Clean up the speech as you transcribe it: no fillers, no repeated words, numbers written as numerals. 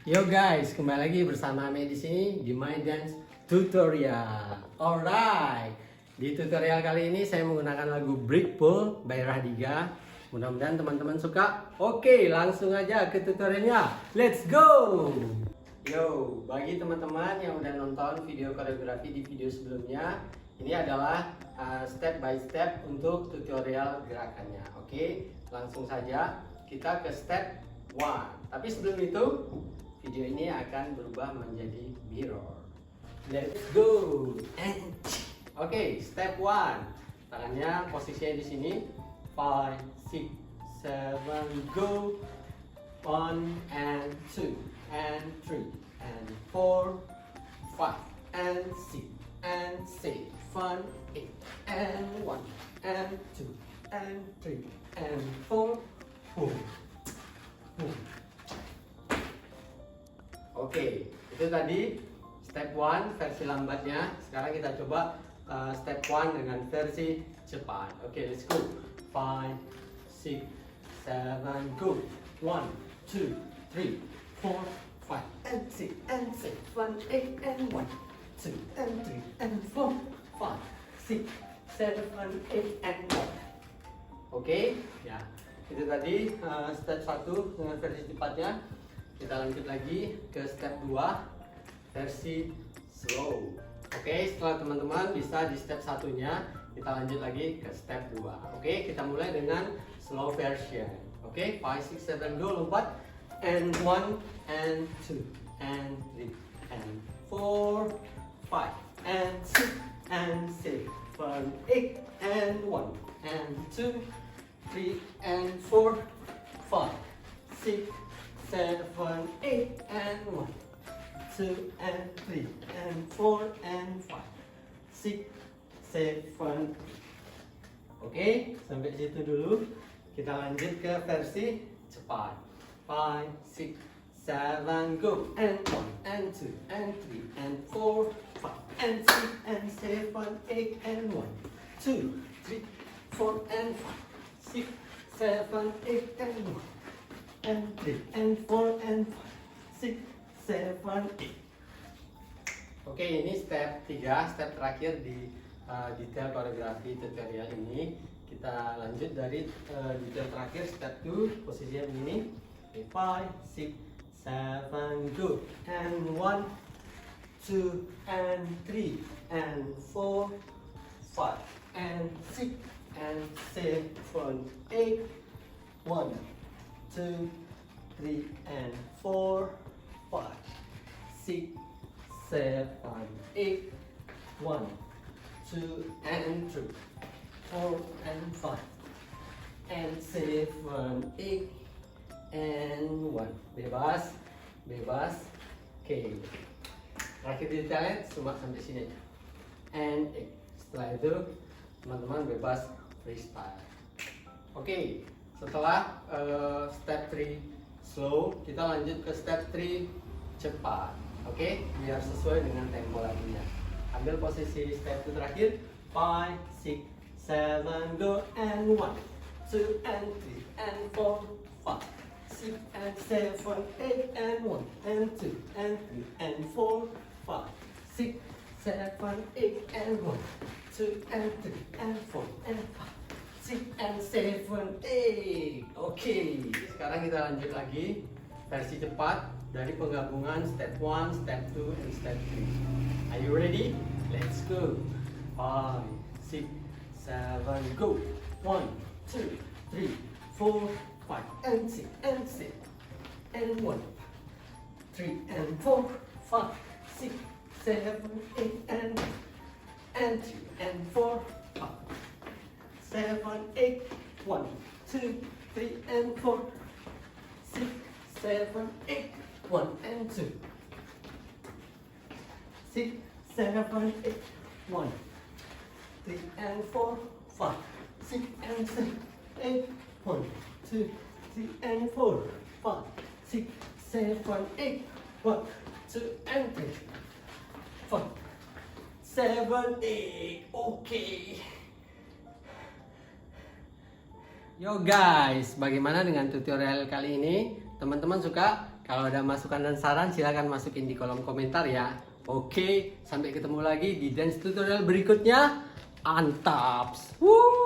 Yo guys, kembali lagi bersama Ame di sini di My Dance Tutorial. Alright, di tutorial kali ini saya menggunakan lagu Brick Pool by Rah Digga. Mudah-mudahan teman-teman suka. Oke, langsung aja ke tutorialnya. Let's go! Yo, bagi teman-teman yang udah nonton video koreografi di video sebelumnya, ini adalah step by step untuk tutorial gerakannya. Oke, langsung saja kita ke step 1. Tapi sebelum itu, video ini akan berubah menjadi mirror. Let's go. Oke, step 1. Tangannya posisinya di sini. 5, 6, 7, go. 1 and 2 and 3 and 4, 5 and 6 and 7, 8 and 1 and 2 and 3 and 4. Oke, itu tadi step 1 versi lambatnya. Sekarang kita coba step 1 dengan versi cepat. Oke, let's go. 5, 6, 7, go. 1, 2, 3, 4, 5 and 6 and 7, 8 and 1, 2 and 3 and 4, 5, 6, 7, 8 and 1. Oke, ya. Itu tadi step 1 dengan versi cepatnya. Kita lanjut lagi ke step 2 versi slow. Oke, setelah teman-teman bisa di step 1-nya, kita lanjut lagi ke step 2. Oke, kita mulai dengan slow version. Oke, 5, 6, 7, go, lompat. And 1 and 2 and 3 and 4, 5 and 6 and 7, 8 and 1 and 2, 3 and 4, 5, 6, 7, 8 and 1, 2 and 3 and 4 and 5, 6, 7. Oke, sampai situ dulu. Kita lanjut ke versi cepat. 5, 6, 7, go. And 1 and 2 and 3 and 4, 5 and 6 and 7, 8 and 1, 2, 3, 4 and 5, 6, 7, 8 and 1 and 3 and 4 and 5, 6, 7, 8. Oke, ini step 3, step terakhir di detail koreografi tutorial ini. Kita lanjut dari detail terakhir, step 2, posisinya begini. 5, 6, 7, go. And 1, 2 and 3 and 4, 5 and 6 and 7, 8, 1, 2, 3 and 4, 5, 6, 7, 8, 1, 2 and 3, 4 and 5 and 7, 8 and 1. Bebas, bebas. Oke. Terakhir detailnya cuma sampai sini aja. And 8. Setelah itu teman-teman bebas freestyle. Oke. Setelah step 3 slow, kita lanjut ke step 3 cepat. Oke, biar sesuai dengan tempo lagunya. Ambil posisi step 2 terakhir. 5, 6, 7, go. And 1, 2 and 3 and 4, 5, 6 and 7, 8 and 1 and 2 and 3 and 4, 5, 6, 7, 8 and 1, 2 and 3 and 4 and 5, 6 and 7, 8. Oke, sekarang kita lanjut lagi versi cepat dari penggabungan step 1, step 2, and step 3. Are you ready? Let's go. 5, 6, 7, go. 1, 2, 3, 4, 5 and 6 and 7 and 1, 3 and 4, 5, 6, 7, 8 and 3 and 4, 5, 7, 8, 1, 2, 3 and 4, 6, 7, 8, 1 and 2, 6, 7, 8, 1, 3 and 4, 5, 6 and 7, 8, 1, 2, 3 and 4, 5, 6, 7, 8, 1, 2 and 3, 5, 7, 8. Oke. Yo guys, bagaimana dengan tutorial kali ini? Teman-teman suka? Kalau ada masukan dan saran silahkan masukin di kolom komentar ya. Oke, sampai ketemu lagi di dance tutorial berikutnya. Antaappss. Woo!